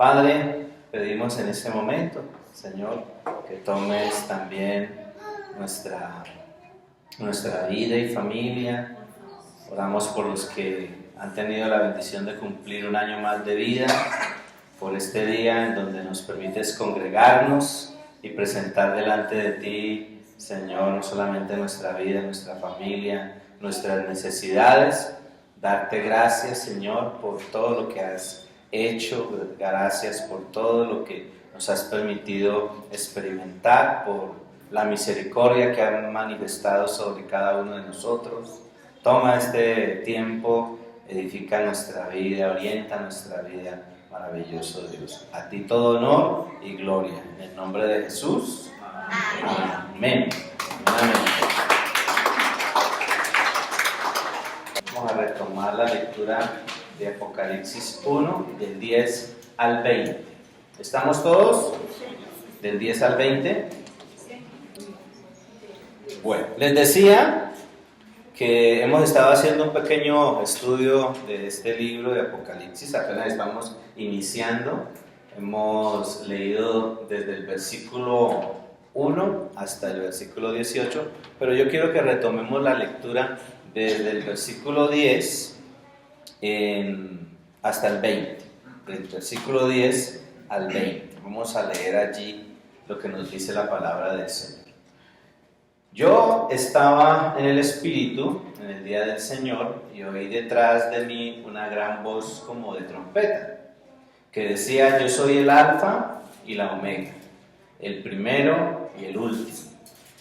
Padre, pedimos en este momento, Señor, que tomes también nuestra vida y familia. Oramos por los que han tenido la bendición de cumplir un año más de vida, por este día en donde nos permites congregarnos y presentar delante de ti, Señor, no solamente nuestra vida, nuestra familia, nuestras necesidades. Darte gracias, Señor, por todo lo que has hecho, gracias por todo lo que nos has permitido experimentar, por la misericordia que han manifestado sobre cada uno de nosotros. Toma este tiempo, edifica nuestra vida, orienta nuestra vida, maravilloso Dios. A ti todo honor y gloria, en el nombre de Jesús. Amén. Amén. Vamos a retomar la lectura de Apocalipsis 1, del 10 al 20. ¿Estamos todos? ¿Del 10 al 20? Bueno, les decía que hemos estado haciendo un pequeño estudio de este libro de Apocalipsis, apenas estamos iniciando. Hemos leído desde el versículo 1 hasta el versículo 18, pero yo quiero que retomemos la lectura desde el versículo 10 hasta el 20, del versículo 10 al 20. Vamos a leer allí lo que nos dice la palabra del Señor. Yo estaba en el Espíritu en el día del Señor y oí detrás de mí una gran voz como de trompeta, que decía: yo soy el Alfa y la Omega, el primero y el último.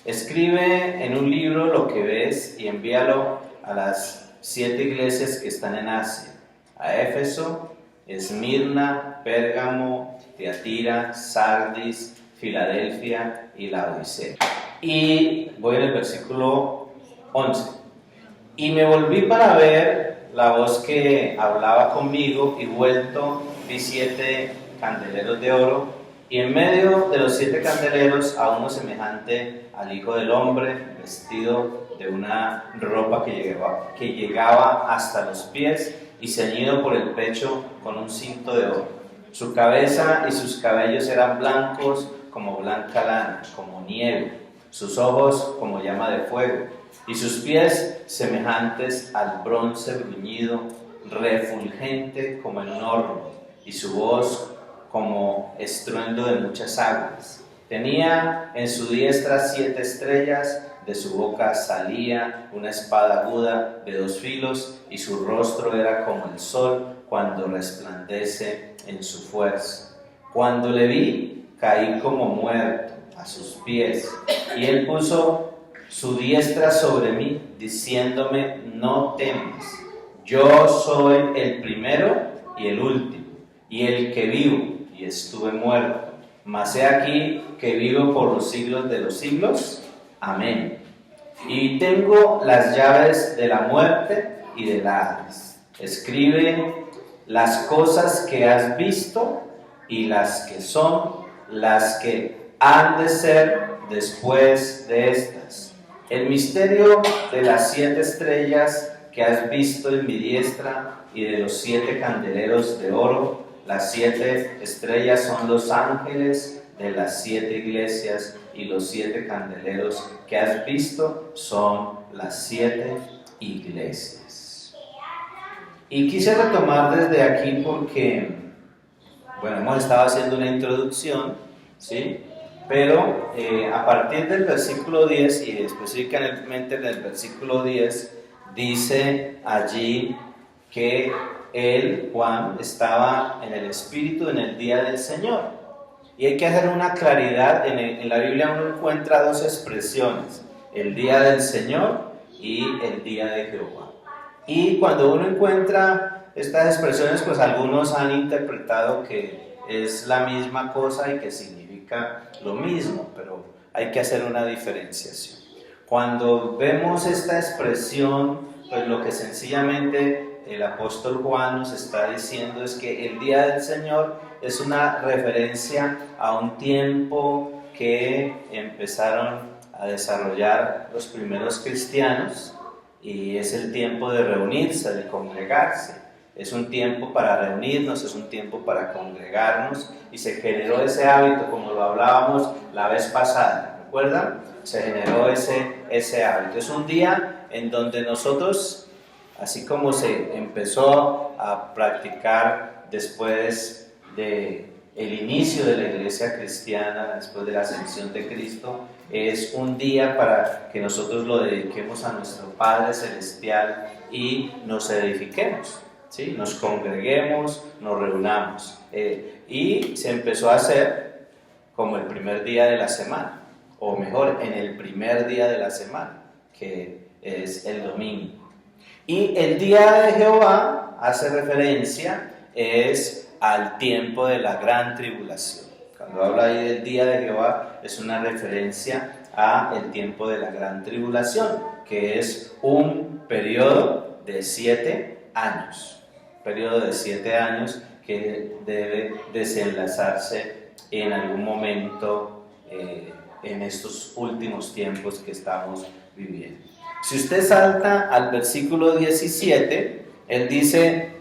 Escribe en un libro lo que ves y envíalo a las 7 iglesias que están en Asia: a Éfeso, Esmirna, Pérgamo, Tiatira, Sardis, Filadelfia y Laodicea. Y voy en el versículo 11. Y me volví para ver la voz que hablaba conmigo, y vuelto vi 7 candeleros de oro, y en medio de los 7 candeleros a uno semejante al Hijo del Hombre, vestido de una ropa que llegaba hasta los pies y ceñido por el pecho con un cinto de oro. Su cabeza y sus cabellos eran blancos como blanca lana, como nieve, sus ojos como llama de fuego, y sus pies semejantes al bronce bruñido, refulgente como en un horno, y su voz como estruendo de muchas aguas. Tenía en su diestra 7 estrellas, de su boca salía una espada aguda de 2 filos, y su rostro era como el sol cuando resplandece en su fuerza. Cuando le vi, caí como muerto a sus pies, y él puso su diestra sobre mí, diciéndome: no temas, yo soy el primero y el último, y el que vivo, y estuve muerto, mas he aquí que vivo por los siglos de los siglos. Amén. Y tengo las llaves de la muerte y del Hades. Escribe las cosas que has visto y las que son, las que han de ser después de estas. El misterio de las 7 estrellas que has visto en mi diestra y de los 7 candeleros de oro. Las 7 estrellas son los ángeles de las 7 iglesias, y los 7 candeleros que has visto son las 7 iglesias. Y quise retomar desde aquí porque, bueno, hemos estado haciendo una introducción, ¿sí? Pero a partir del versículo 10, y específicamente en el versículo 10, dice allí que él, Juan, estaba en el Espíritu en el día del Señor. Y hay que hacer una claridad, en la Biblia uno encuentra 2 expresiones: el día del Señor y el día de Jehová. Y cuando uno encuentra estas expresiones, pues algunos han interpretado que es la misma cosa y que significa lo mismo, pero hay que hacer una diferenciación. Cuando vemos esta expresión, pues lo que sencillamente el apóstol Juan nos está diciendo es que el día del Señor es una referencia a un tiempo que empezaron a desarrollar los primeros cristianos, y es el tiempo de reunirse, de congregarse. Es un tiempo para reunirnos, es un tiempo para congregarnos y se generó ese hábito, como lo hablábamos la vez pasada, ¿recuerdan? Se generó ese hábito. Es un día en donde nosotros, así como se empezó a practicar después del inicio de la iglesia cristiana, después de la ascensión de Cristo, es un día para que nosotros lo dediquemos a nuestro Padre Celestial y nos edifiquemos, ¿sí? Nos congreguemos, nos reunamos. Y se empezó a hacer como el primer día de la semana, o mejor, en el primer día de la semana, que es el domingo. Y el día de Jehová hace referencia es al tiempo de la gran tribulación. Cuando habla ahí del día de Jehová es una referencia a el tiempo de la gran tribulación, que es un periodo de 7 años. Periodo de 7 años que debe desenlazarse en algún momento en estos últimos tiempos que estamos viviendo. Si usted salta al versículo 17, él dice: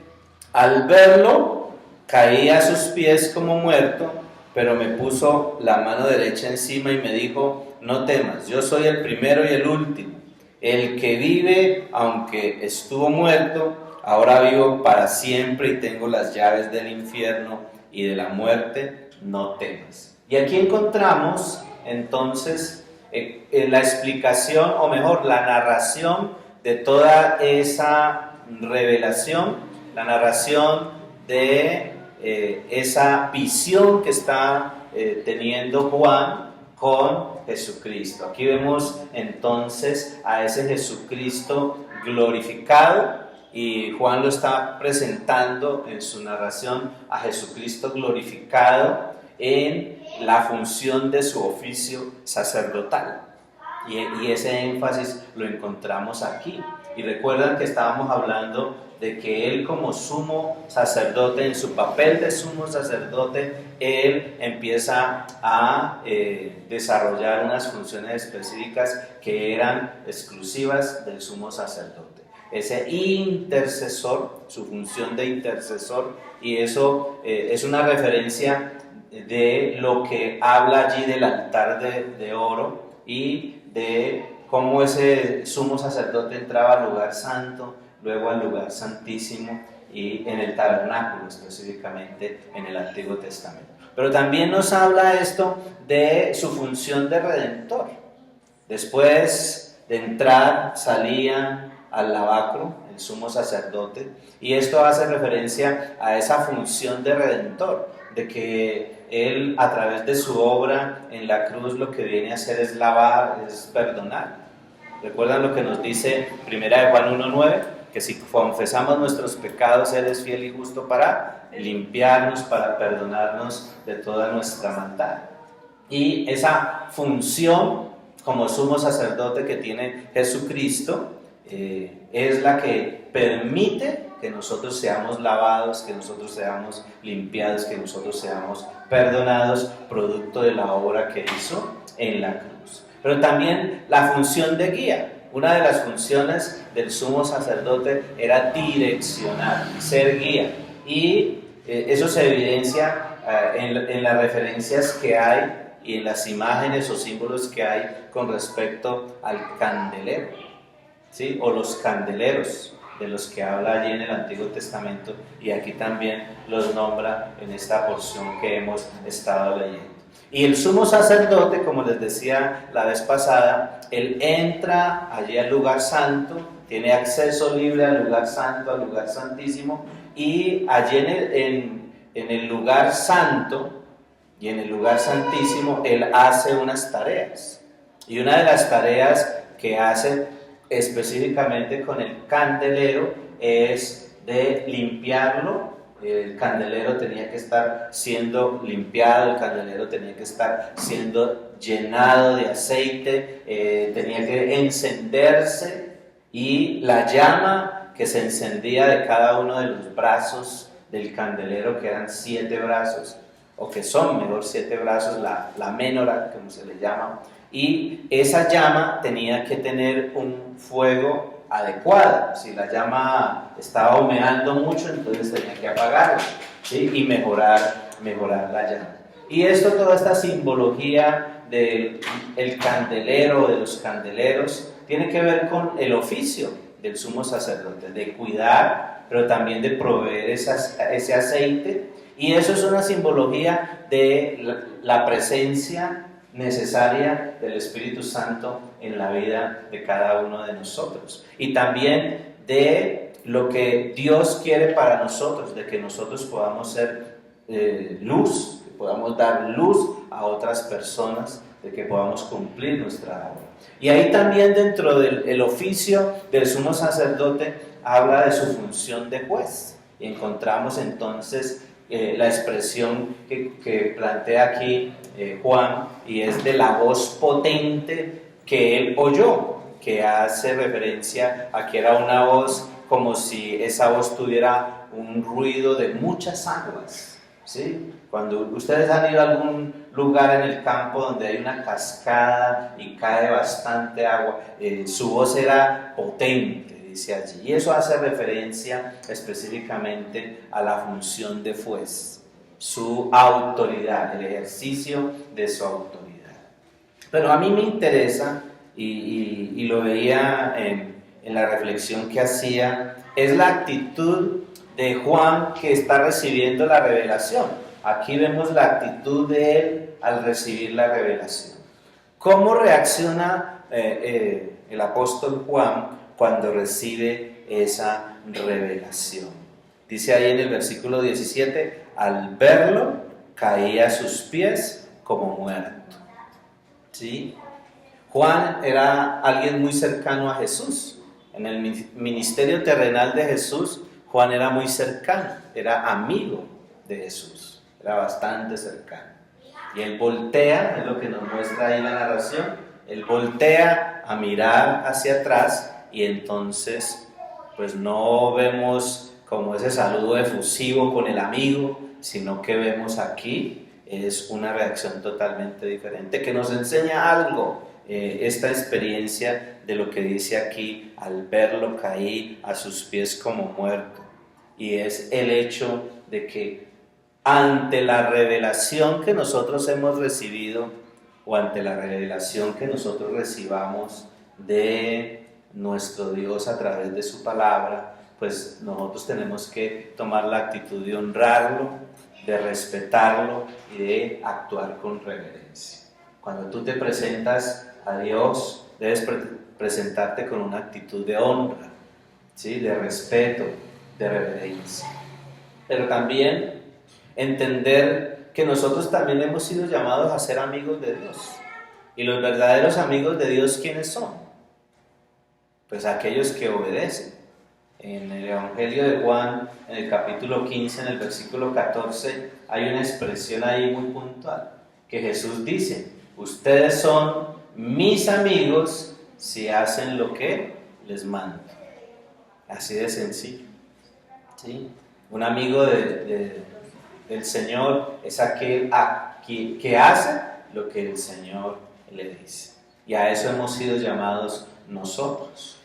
al verlo, caí a sus pies como muerto, pero me puso la mano derecha encima y me dijo: no temas, yo soy el primero y el último, el que vive, aunque estuvo muerto, ahora vivo para siempre y tengo las llaves del infierno y de la muerte, no temas. Y aquí encontramos entonces la explicación, o mejor, la narración de toda esa revelación, la narración de esa visión que está teniendo Juan con Jesucristo. Aquí vemos entonces a ese Jesucristo glorificado, y Juan lo está presentando en su narración a Jesucristo glorificado en la función de su oficio sacerdotal, y ese énfasis lo encontramos aquí. Y recuerdan que estábamos hablando de que él, como sumo sacerdote, en su papel de sumo sacerdote, él empieza a desarrollar unas funciones específicas que eran exclusivas del sumo sacerdote. Ese intercesor, su función de intercesor, y eso es una referencia de lo que habla allí del altar de oro y de cómo ese sumo sacerdote entraba al lugar santo, luego al lugar santísimo y en el tabernáculo, específicamente en el Antiguo Testamento. Pero también nos habla esto de su función de redentor. Después de entrar, salía al lavacro el sumo sacerdote, y esto hace referencia a esa función de redentor, de que él, a través de su obra en la cruz, lo que viene a hacer es lavar, es perdonar. ¿Recuerdan lo que nos dice 1 Juan 1:9? Que si confesamos nuestros pecados, Él es fiel y justo para limpiarnos, para perdonarnos de toda nuestra maldad. Y esa función como sumo sacerdote que tiene Jesucristo es la que permite que nosotros seamos lavados, que nosotros seamos limpiados, que nosotros seamos perdonados, producto de la obra que hizo en la cruz. Pero también la función de guía. Una de las funciones del sumo sacerdote era direccionar, ser guía. Y eso se evidencia en las referencias que hay y en las imágenes o símbolos que hay con respecto al candelero, ¿sí? O los candeleros de los que habla allí en el Antiguo Testamento, y aquí también los nombra en esta porción que hemos estado leyendo. Y el sumo sacerdote, como les decía la vez pasada, él entra allí al lugar santo, tiene acceso libre al lugar santo, al lugar santísimo, y allí en el lugar santo y en el lugar santísimo él hace unas tareas. Y una de las tareas que hace específicamente con el candelero es de limpiarlo. El candelero tenía que estar siendo limpiado, el candelero tenía que estar siendo llenado de aceite, tenía que encenderse, y la llama que se encendía de cada uno de los brazos del candelero, que eran 7 brazos, o que son mejor 7 brazos, la menorá, como se le llama, y esa llama tenía que tener un fuego adecuada. Si la llama estaba humeando mucho, entonces tenía que apagarla, ¿sí? Y mejorar la llama. Y toda esta simbología del candelero, de los candeleros, tiene que ver con el oficio del sumo sacerdote, de cuidar, pero también de proveer ese aceite. Y eso es una simbología de la presencia necesaria del Espíritu Santo en la vida de cada uno de nosotros. Y también de lo que Dios quiere para nosotros, de que nosotros podamos ser luz, que podamos dar luz a otras personas, de que podamos cumplir nuestra obra. Y ahí también dentro del oficio del sumo sacerdote habla de su función de juez. Y encontramos entonces la expresión que plantea aquí Juan, y es de la voz potente que él oyó, que hace referencia a que era una voz como si esa voz tuviera un ruido de muchas aguas, ¿sí? Cuando ustedes han ido a algún lugar en el campo donde hay una cascada y cae bastante agua, su voz era potente, dice allí, y eso hace referencia específicamente a la función de juez, su autoridad, el ejercicio de su autoridad. Pero a mí me interesa, y lo veía en la reflexión que hacía, es la actitud de Juan que está recibiendo la revelación. Aquí vemos la actitud de él al recibir la revelación. ¿Cómo reacciona el apóstol Juan cuando recibe esa revelación? Dice ahí en el versículo 17, al verlo caía a sus pies como muerto. ¿Sí? Juan era alguien muy cercano a Jesús. En el ministerio terrenal de Jesús, Juan era muy cercano, era amigo de Jesús, era bastante cercano. Y él voltea, es lo que nos muestra ahí la narración, él voltea a mirar hacia atrás y entonces pues no vemos como ese saludo efusivo con el amigo, sino que vemos aquí es una reacción totalmente diferente que nos enseña algo. Esta experiencia de lo que dice aquí, al verlo caí a sus pies como muerto, y es el hecho de que ante la revelación que nosotros hemos recibido, o ante la revelación que nosotros recibamos de nuestro Dios a través de su palabra, pues nosotros tenemos que tomar la actitud de honrarlo, de respetarlo y de actuar con reverencia. Cuando tú te presentas a Dios, debes presentarte con una actitud de honra, ¿sí? De respeto, de reverencia. Pero también entender que nosotros también hemos sido llamados a ser amigos de Dios. Y los verdaderos amigos de Dios, ¿quiénes son? Pues aquellos que obedecen. En el Evangelio de Juan, en el capítulo 15, en el versículo 14, hay una expresión ahí muy puntual, que Jesús dice, ustedes son mis amigos si hacen lo que les mando. Así de sencillo, ¿sí? Un amigo del Señor es aquel que hace lo que el Señor le dice. Y a eso hemos sido llamados nosotros.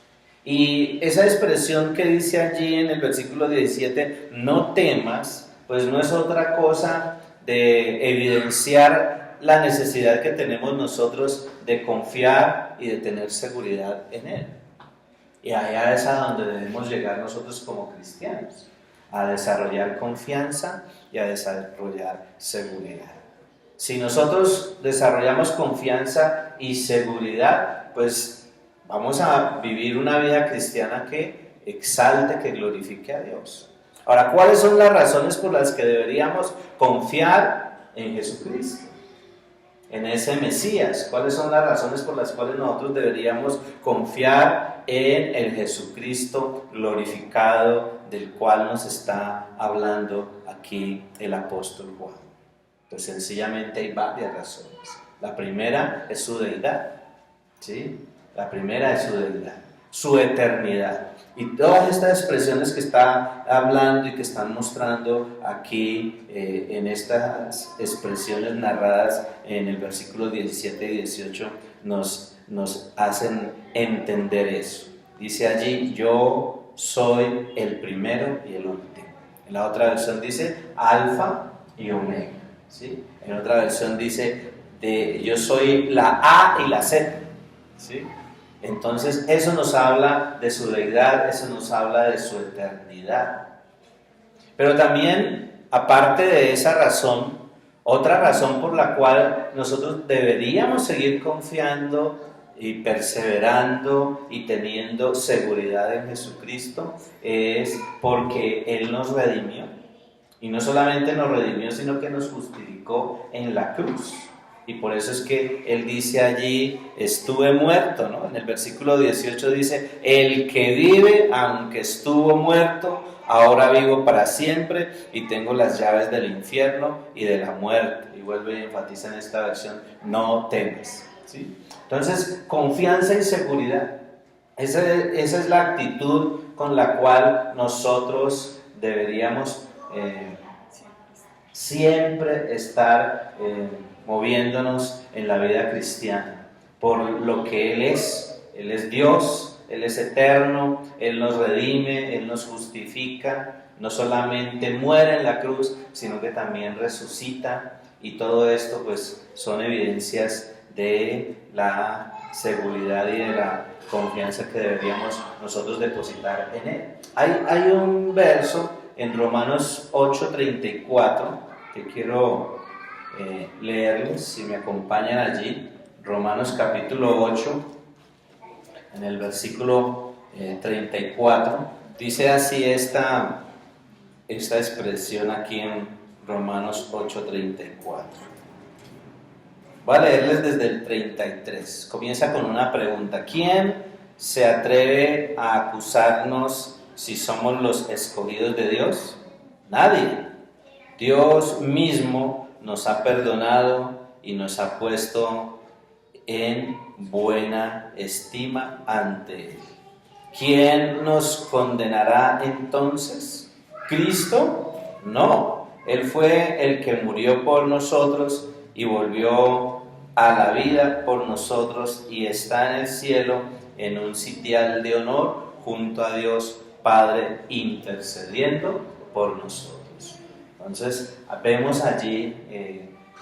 Y esa expresión que dice allí en el versículo 17, no temas, pues no es otra cosa de evidenciar la necesidad que tenemos nosotros de confiar y de tener seguridad en Él. Y allá es a donde debemos llegar nosotros como cristianos, a desarrollar confianza y a desarrollar seguridad. Si nosotros desarrollamos confianza y seguridad, pues vamos a vivir una vida cristiana que exalte, que glorifique a Dios. Ahora, ¿cuáles son las razones por las que deberíamos confiar en Jesucristo? En ese Mesías. ¿Cuáles son las razones por las cuales nosotros deberíamos confiar en el Jesucristo glorificado del cual nos está hablando aquí el apóstol Juan? Pues sencillamente hay varias razones. La primera es su deidad, ¿sí? La primera es su deidad, su eternidad. Y todas estas expresiones que está hablando y que están mostrando aquí en estas expresiones narradas en el versículo 17 y 18 nos hacen entender eso. Dice allí, yo soy el primero y el último. En la otra versión dice, alfa y omega. ¿Sí? En otra versión dice, yo soy la A y la Z. ¿Sí? Entonces eso nos habla de su deidad, eso nos habla de su eternidad. Pero también, aparte de esa razón, otra razón por la cual nosotros deberíamos seguir confiando y perseverando y teniendo seguridad en Jesucristo es porque Él nos redimió. Y no solamente nos redimió, sino que nos justificó en la cruz. Y por eso es que Él dice allí, estuve muerto, ¿no? En el versículo 18 dice, el que vive, aunque estuvo muerto, ahora vivo para siempre y tengo las llaves del infierno y de la muerte. Y vuelve y enfatiza en esta versión, no temes. ¿Sí? Entonces, confianza y seguridad. Esa es la actitud con la cual nosotros deberíamos siempre estar moviéndonos en la vida cristiana, por lo que Él es Dios, Él es eterno, Él nos redime, Él nos justifica, no solamente muere en la cruz, sino que también resucita, y todo esto pues son evidencias de la seguridad y de la confianza que deberíamos nosotros depositar en Él. Hay un verso en Romanos 8:34 que quiero leerles, si me acompañan allí. Romanos capítulo 8, en el versículo 34, dice así esta expresión aquí en Romanos 8:34. Voy a leerles desde el 33. Comienza con una pregunta. ¿Quién se atreve a acusarnos si somos los escogidos de Dios? Nadie. Dios mismo nos ha perdonado y nos ha puesto en buena estima ante Él. ¿Quién nos condenará entonces? ¿Cristo? No. Él fue el que murió por nosotros y volvió a la vida por nosotros y está en el cielo en un sitial de honor junto a Dios Padre intercediendo por nosotros. Entonces vemos allí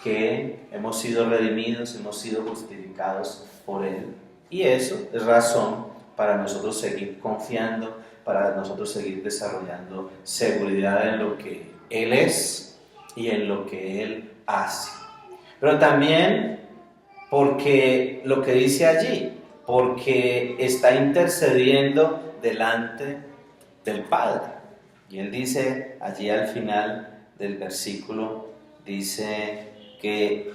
que hemos sido redimidos, hemos sido justificados por Él, y eso es razón para nosotros seguir confiando, para nosotros seguir desarrollando seguridad en lo que Él es y en lo que Él hace. Pero también porque lo que dice allí, porque está intercediendo delante del Padre. Y Él dice allí al final del versículo, dice que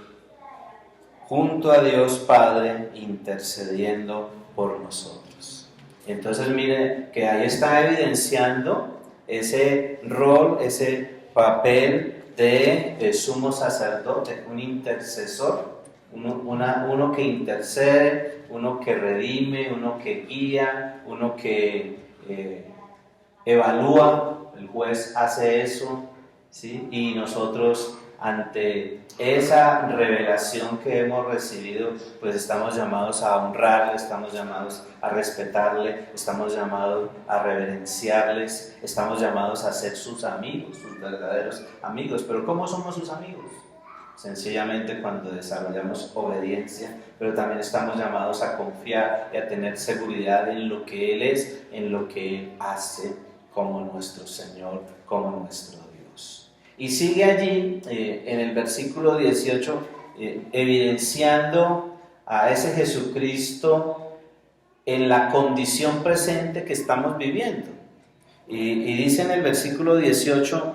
junto a Dios Padre intercediendo por nosotros. Entonces mire que ahí está evidenciando ese rol, ese papel de sumo sacerdote, un intercesor, uno que intercede, uno que redime, uno que guía, uno que evalúa. El juez hace eso, ¿sí? Y nosotros, ante esa revelación que hemos recibido, pues estamos llamados a honrarle, estamos llamados a respetarle, estamos llamados a reverenciarles, estamos llamados a ser sus amigos, sus verdaderos amigos. Pero ¿cómo somos sus amigos? Sencillamente cuando desarrollamos obediencia, pero también estamos llamados a confiar y a tener seguridad en lo que Él es, en lo que Él hace como nuestro Señor, como nuestro Dios. Y sigue allí en el versículo 18 evidenciando a ese Jesucristo en la condición presente que estamos viviendo. Y dice en el versículo 18,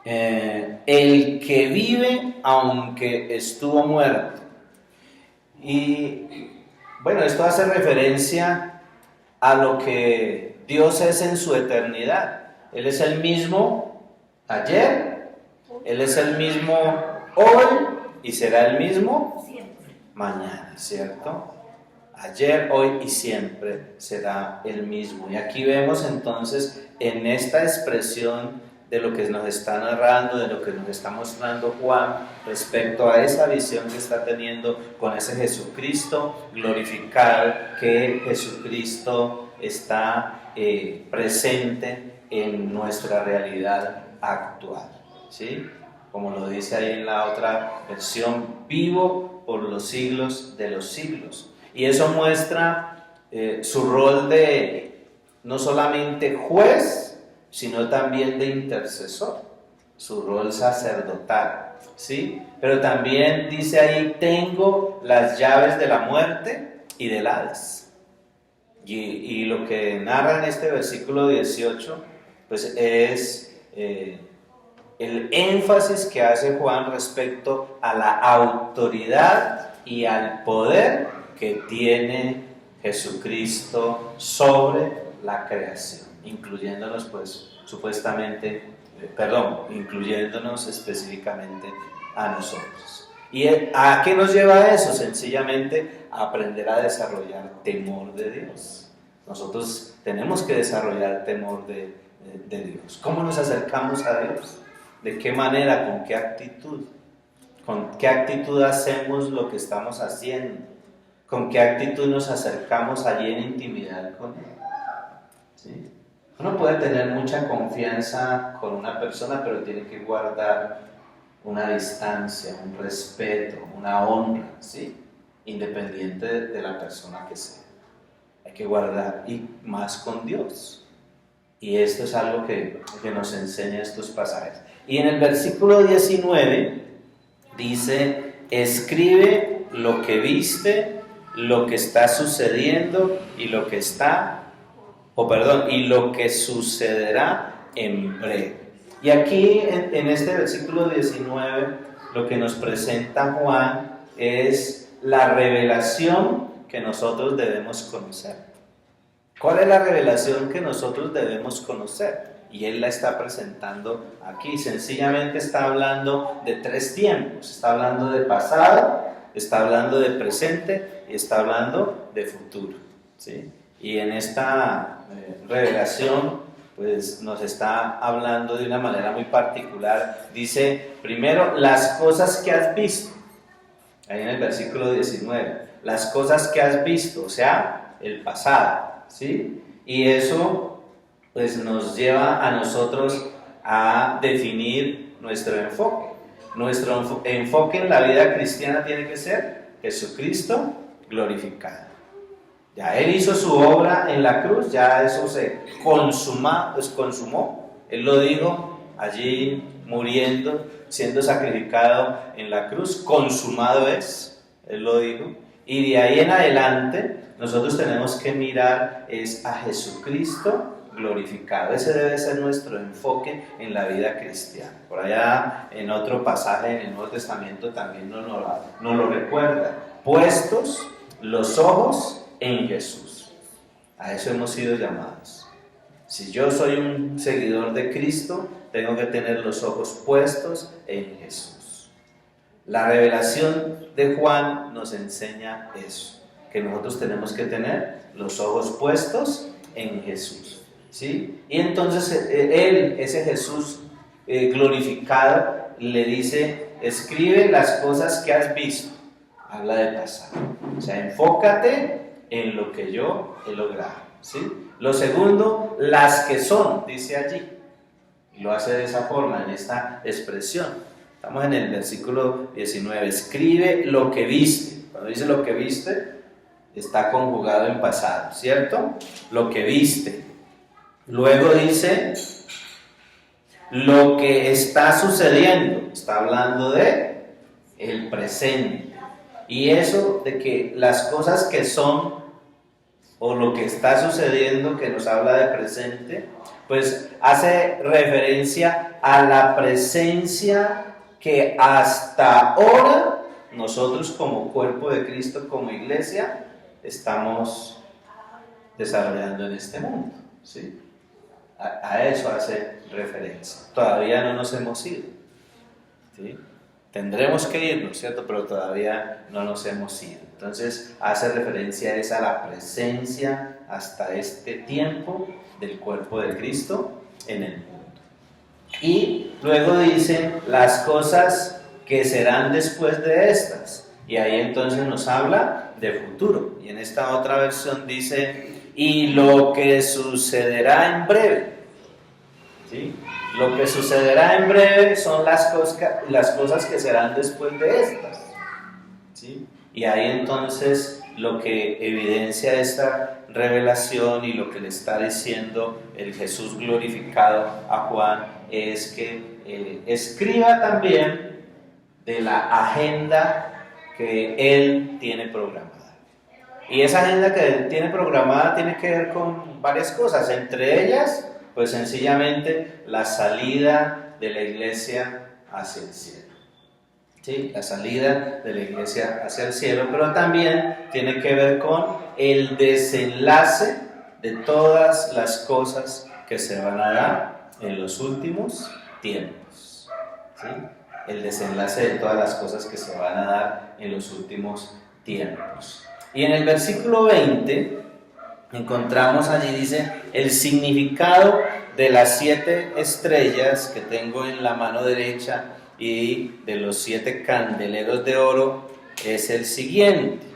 el que vive aunque estuvo muerto. Y bueno, esto hace referencia a lo que Dios es en su eternidad. Él es el mismo ayer, Él es el mismo hoy y será el mismo mañana, ¿cierto? Ayer, hoy y siempre será el mismo. Y aquí vemos entonces en esta expresión de lo que nos está narrando, de lo que nos está mostrando Juan respecto a esa visión que está teniendo con ese Jesucristo glorificado, que Jesucristo está presente en nuestra realidad actual, ¿sí? Como lo dice ahí en la otra versión, vivo por los siglos de los siglos. Y eso muestra su rol de no solamente juez, sino también de intercesor, su rol sacerdotal, ¿sí? Pero también dice ahí, tengo las llaves de la muerte y del Hades. Y lo que narra en este versículo 18, pues es el énfasis que hace Juan respecto a la autoridad y al poder que tiene Jesucristo sobre la creación, incluyéndonos pues supuestamente, incluyéndonos específicamente a nosotros. ¿Y a qué nos lleva eso? Sencillamente a aprender a desarrollar temor de Dios. Nosotros tenemos que desarrollar temor de Dios. ¿Cómo nos acercamos a Dios? ¿De qué manera? ¿Con qué actitud? ¿Con qué actitud hacemos lo que estamos haciendo? ¿Con qué actitud nos acercamos allí en intimidad con Él? ¿Sí? Uno puede tener mucha confianza con una persona, pero tiene que guardar una distancia, un respeto, una honra, ¿sí? Independiente de la persona que sea. Hay que guardar, y más con Dios. Y esto es algo que nos enseña estos pasajes. Y en el versículo 19 dice, escribe lo que viste, lo que está sucediendo y lo que lo que sucederá en breve. Y aquí en este versículo 19 lo que nos presenta Juan es la revelación que nosotros debemos conocer. ¿Cuál es la revelación que nosotros debemos conocer? Y él la está presentando aquí. Sencillamente está hablando de 3 tiempos. Está hablando de pasado, está hablando de presente y está hablando de futuro, ¿sí? Y en esta revelación pues nos está hablando de una manera muy particular. Dice primero las cosas que has visto. Ahí en el versículo 19. Las cosas que has visto, o sea, el pasado, ¿sí? Y eso pues nos lleva a nosotros a definir nuestro enfoque. Nuestro enfoque en la vida cristiana tiene que ser Jesucristo glorificado. Ya Él hizo su obra en la cruz, ya eso se consumó. Él lo dijo allí muriendo, siendo sacrificado en la cruz, consumado es, Él lo dijo. Y de ahí en adelante nosotros tenemos que mirar es a Jesucristo glorificado. Ese debe ser nuestro enfoque en la vida cristiana. Por allá en otro pasaje en el Nuevo Testamento también nos lo recuerda. Puestos los ojos en Jesús. A eso hemos sido llamados. Si yo soy un seguidor de Cristo, tengo que tener los ojos puestos en Jesús. La revelación de Juan nos enseña eso, que nosotros tenemos que tener los ojos puestos en Jesús, ¿sí? Y entonces él, ese Jesús glorificado, le dice, escribe las cosas que has visto. Habla de pasado. O sea, enfócate en lo que yo he logrado, ¿sí? Lo segundo, las que son, dice allí. Y lo hace de esa forma, en esta expresión. Estamos en el versículo 19. Escribe lo que viste. Cuando dice lo que viste, está conjugado en pasado, ¿cierto? Lo que viste. Luego dice lo que está sucediendo. Está hablando de el presente. Y eso de que las cosas que son o lo que está sucediendo, que nos habla de presente, pues hace referencia a la presencia que hasta ahora nosotros como cuerpo de Cristo, como iglesia, estamos desarrollando en este mundo, ¿sí? A eso hace referencia. Todavía no nos hemos ido, ¿sí? Tendremos que irnos, ¿cierto? Pero todavía no nos hemos ido. Entonces hace referencia a la presencia hasta este tiempo del cuerpo de Cristo en el mundo. Y luego dice las cosas que serán después de estas. Y ahí entonces nos habla de futuro. Y en esta otra versión dice, y lo que sucederá en breve. ¿Sí? Lo que sucederá en breve son las cosas que serán después de estas. ¿Sí? Y ahí entonces lo que evidencia esta revelación y lo que le está diciendo el Jesús glorificado a Juan es que escriba también de la agenda que él tiene programada. Y esa agenda que él tiene programada tiene que ver con varias cosas, entre ellas, pues sencillamente la salida de la iglesia hacia el cielo. ¿Sí? La salida de la iglesia hacia el cielo, pero también tiene que ver con el desenlace de todas las cosas que se van a dar en los últimos tiempos. ¿Sí? El desenlace de todas las cosas que se van a dar en los últimos tiempos. Y en el versículo 20 encontramos allí, dice, el significado de las 7 estrellas que tengo en la mano derecha y de los 7 candeleros de oro es el siguiente.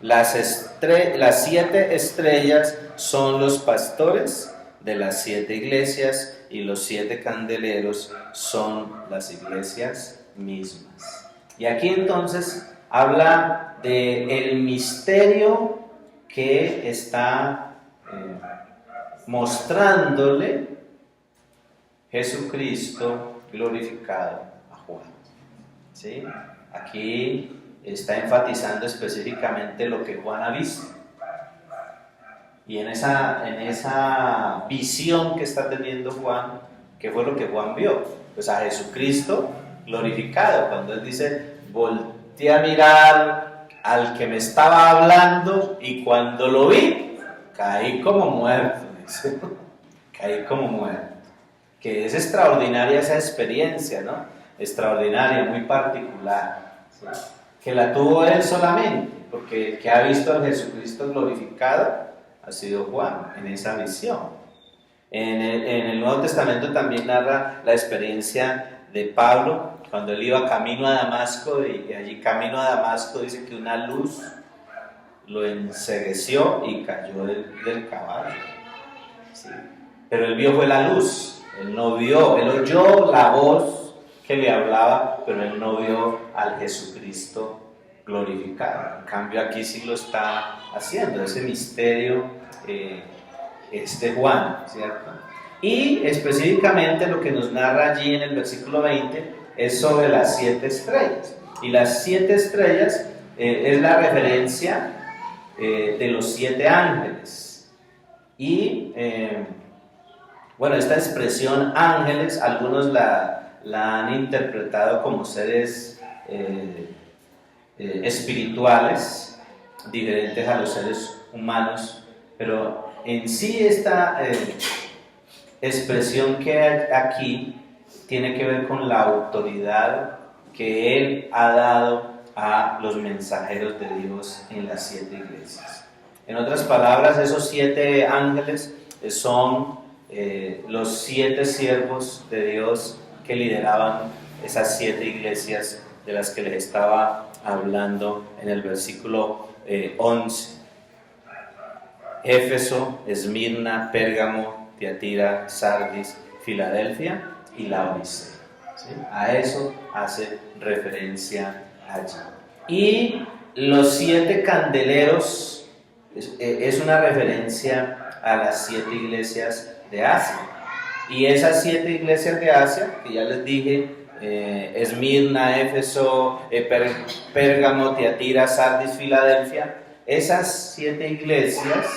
Las 7 estrellas son los pastores de las 7 iglesias y los 7 candeleros son las iglesias mismas. Y aquí entonces habla del misterio que está mostrándole Jesucristo glorificado a Juan. ¿Sí? Aquí está enfatizando específicamente lo que Juan ha visto. Y en esa visión que está teniendo Juan, ¿qué fue lo que Juan vio? Pues a Jesucristo glorificado. Cuando él dice, volteé a mirar al que me estaba hablando y cuando lo vi, caí como muerto. Dice. Caí como muerto. Que es extraordinaria esa experiencia, ¿no? Extraordinaria, muy particular. ¿Sí? Que la tuvo él solamente, porque el que ha visto al Jesucristo glorificado ha sido Juan, en esa visión. En el Nuevo Testamento también narra la experiencia de Pablo, cuando él iba camino a Damasco, y allí camino a Damasco dice que una luz lo encegueció y cayó del caballo. ¿Sí? Pero él vio fue la luz, él no vio, él oyó la voz que le hablaba, pero él no vio al Jesucristo glorificado. En cambio aquí sí lo está haciendo, ese misterio es de Juan, ¿cierto? Y específicamente lo que nos narra allí en el versículo 20 es sobre las 7 estrellas. Y las 7 estrellas es la referencia de los 7 ángeles. Y bueno, esta expresión ángeles, algunos la han interpretado como seres espirituales, diferentes a los seres humanos, pero en sí esta expresión que hay aquí tiene que ver con la autoridad que Él ha dado a los mensajeros de Dios en las 7 iglesias. En otras palabras, esos 7 ángeles son los 7 siervos de Dios que lideraban esas 7 iglesias de las que les estaba hablando en el versículo 11. Éfeso, Esmirna, Pérgamo, Tiatira, Sardis, Filadelfia y Laodicea. ¿Sí? A eso hace referencia allí. Y los 7 candeleros es una referencia a las 7 iglesias de Asia. Y esas 7 iglesias de Asia, que ya les dije, Esmirna, Éfeso, Pérgamo, Tiatira, Sardis, Filadelfia, esas 7 iglesias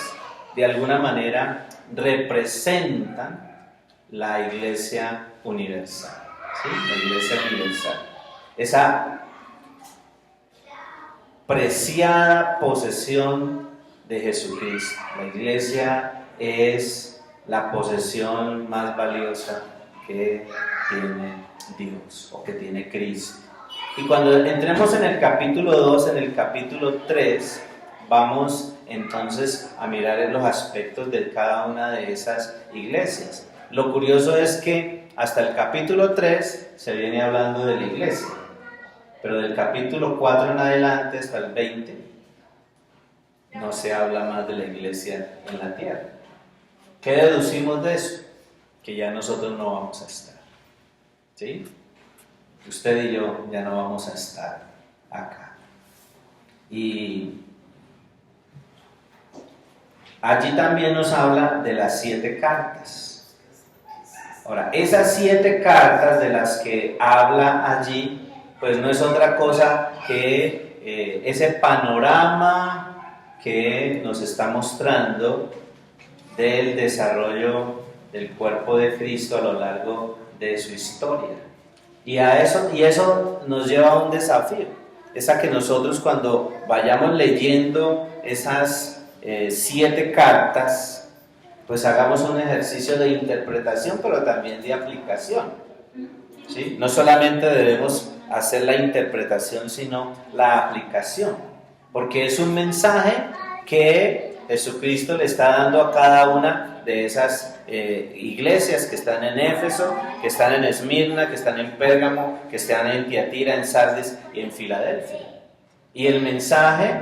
de alguna manera representan la iglesia universal. ¿Sí? La iglesia universal. Esa preciada posesión de Jesucristo. La iglesia es la posesión más valiosa que tiene Dios o que tiene Cristo. Y cuando entremos en el capítulo 2, en el capítulo 3, vamos entonces a mirar en los aspectos de cada una de esas iglesias. Lo curioso es que hasta el capítulo 3 se viene hablando de la iglesia, pero del capítulo 4 en adelante hasta el 20 no se habla más de la iglesia en la tierra. ¿Qué deducimos de eso? Que ya nosotros no vamos a estar, ¿sí? Usted y yo ya no vamos a estar acá. Y allí también nos habla de las 7 cartas. Ahora, esas 7 cartas de las que habla allí, pues no es otra cosa que ese panorama que nos está mostrando del desarrollo del cuerpo de Cristo a lo largo de su historia. Y eso nos lleva a un desafío, es a que nosotros cuando vayamos leyendo esas 7 cartas, pues hagamos un ejercicio de interpretación, pero también de aplicación, ¿sí? No solamente debemos hacer la interpretación, sino la aplicación, porque es un mensaje que Jesucristo le está dando a cada una de esas iglesias que están en Éfeso, que están en Esmirna, que están en Pérgamo, que están en Tiatira, en Sardis y en Filadelfia. Y el mensaje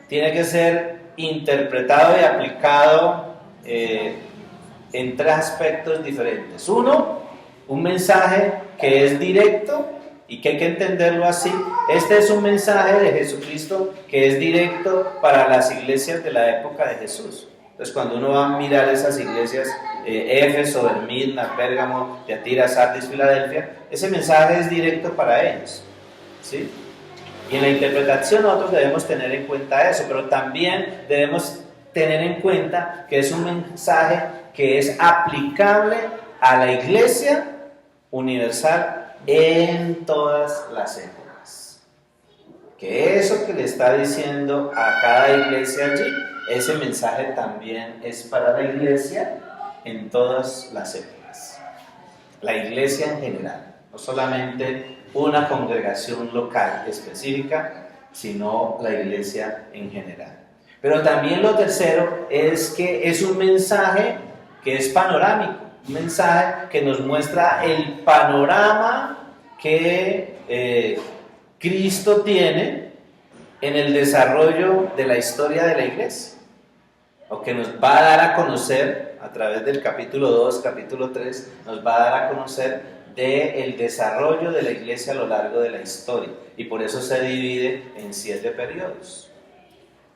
tiene que ser interpretado y aplicado en 3 aspectos diferentes. Uno, un mensaje que es directo y que hay que entenderlo así. Este es un mensaje de Jesucristo que es directo para las iglesias de la época de Jesús. Entonces, cuando uno va a mirar esas iglesias, Éfeso, Esmirna, Pérgamo, Tiatira, Sardis, Filadelfia, ese mensaje es directo para ellos, ¿sí? Y en la interpretación nosotros debemos tener en cuenta eso, pero también debemos tener en cuenta que es un mensaje que es aplicable a la iglesia universal en todas las épocas. Que eso que le está diciendo a cada iglesia allí, ese mensaje también es para la iglesia en todas las épocas. La iglesia en general, no solamente una congregación local específica, sino la iglesia en general. Pero también lo tercero es que es un mensaje que es panorámico, un mensaje que nos muestra el panorama que Cristo tiene en el desarrollo de la historia de la iglesia, o que nos va a dar a conocer a través del capítulo 2, capítulo 3, nos va a dar a conocer del desarrollo de la iglesia a lo largo de la historia, y por eso se divide en 7 periodos.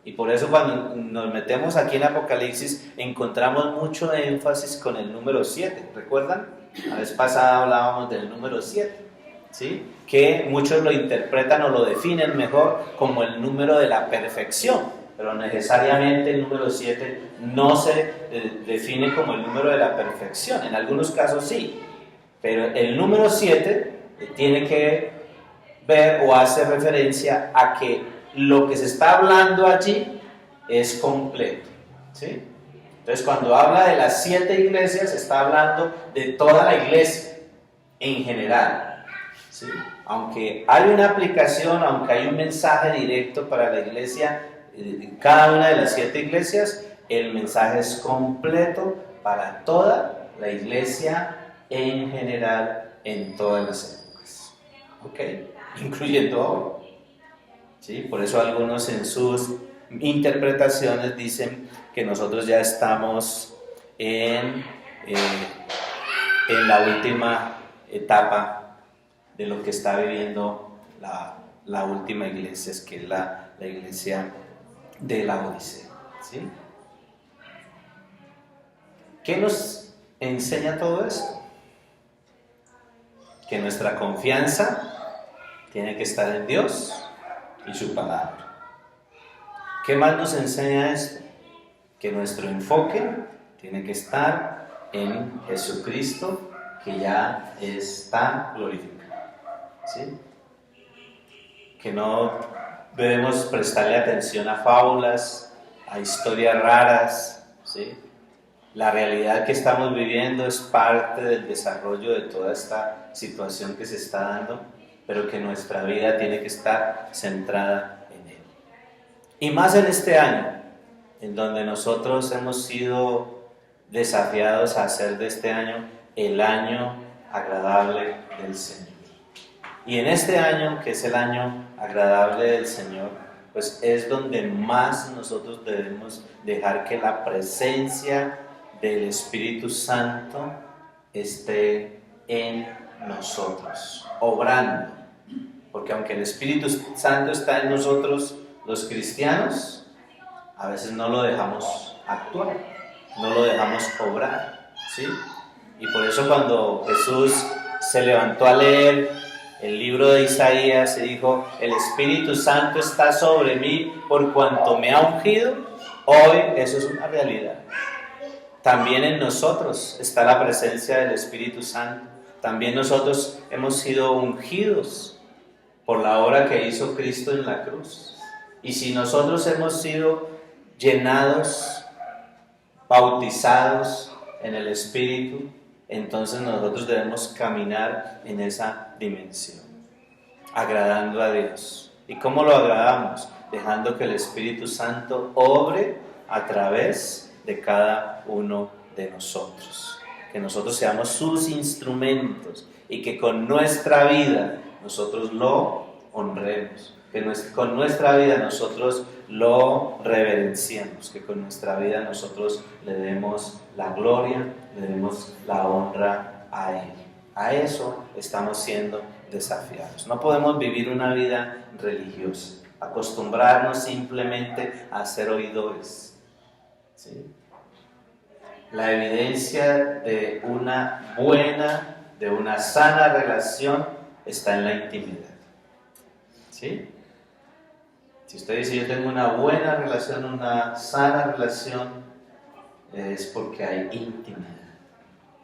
Y por eso cuando nos metemos aquí en Apocalipsis encontramos mucho énfasis con el número 7. ¿Recuerdan? La vez pasada hablábamos del número 7, ¿sí? Que muchos lo interpretan o lo definen mejor como el número de la perfección, pero necesariamente el número 7 no se define como el número de la perfección. En algunos casos sí, pero el número 7 tiene que ver o hace referencia a que lo que se está hablando allí es completo, ¿sí? Entonces, cuando habla de las 7 iglesias, está hablando de toda la iglesia en general, ¿sí? Aunque hay una aplicación, aunque hay un mensaje directo para la iglesia, cada una de las 7 iglesias, el mensaje es completo para toda la iglesia en general, en todas las épocas, ¿ok? Incluyendo ahora. ¿Sí? Por eso algunos en sus interpretaciones dicen que nosotros ya estamos en la última etapa de lo que está viviendo la última iglesia, que es la iglesia de la Odisea, ¿sí? ¿Qué nos enseña todo esto? Que nuestra confianza tiene que estar en Dios y su palabra. ¿Qué más nos enseña esto? Que nuestro enfoque tiene que estar en Jesucristo, que ya está glorificado, ¿sí? Que no debemos prestarle atención a fábulas, a historias raras, ¿sí? La realidad que estamos viviendo es parte del desarrollo de toda esta situación que se está dando, pero que nuestra vida tiene que estar centrada en Él. Y más en este año, en donde nosotros hemos sido desafiados a hacer de este año el año agradable del Señor. Y en este año, que es el año agradable del Señor, pues es donde más nosotros debemos dejar que la presencia del Espíritu Santo esté en nosotros, obrando. Porque aunque el Espíritu Santo está en nosotros, los cristianos, a veces no lo dejamos actuar, no lo dejamos obrar, ¿sí? Y por eso cuando Jesús se levantó a leer el libro de Isaías y dijo, el Espíritu Santo está sobre mí por cuanto me ha ungido, hoy eso es una realidad. También en nosotros está la presencia del Espíritu Santo. También nosotros hemos sido ungidos por la obra que hizo Cristo en la cruz. Y si nosotros hemos sido llenados, bautizados en el Espíritu, entonces nosotros debemos caminar en esa dimensión, agradando a Dios. ¿Y cómo lo agradamos? Dejando que el Espíritu Santo obre a través de cada uno de nosotros. Que nosotros seamos sus instrumentos y que con nuestra vida nosotros lo honremos. Que con nuestra vida nosotros lo reverenciemos. Que con nuestra vida nosotros le demos la gloria, le demos la honra a Él. A eso estamos siendo desafiados. No podemos vivir una vida religiosa, acostumbrarnos simplemente a ser oidores, ¿sí? La evidencia de una buena, de una sana relación está en la intimidad, ¿sí? Si usted dice yo tengo una buena relación, una sana relación, es porque hay intimidad,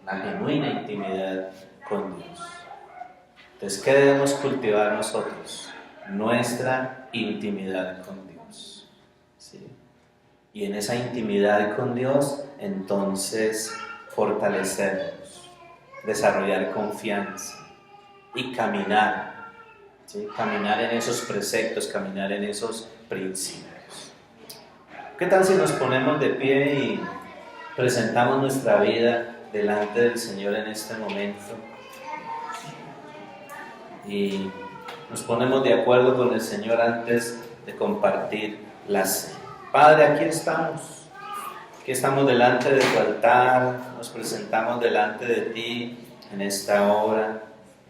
una genuina intimidad con Dios. Entonces, ¿qué debemos cultivar nosotros? Nuestra intimidad con Dios, ¿sí? Y en esa intimidad con Dios, entonces, fortalecernos, desarrollar confianza y caminar, ¿sí? Caminar en esos preceptos, caminar en esos principios. ¿Qué tal si nos ponemos de pie y presentamos nuestra vida delante del Señor en este momento? Y nos ponemos de acuerdo con el Señor antes de compartir la cena. Padre, aquí estamos delante de tu altar, nos presentamos delante de ti en esta hora.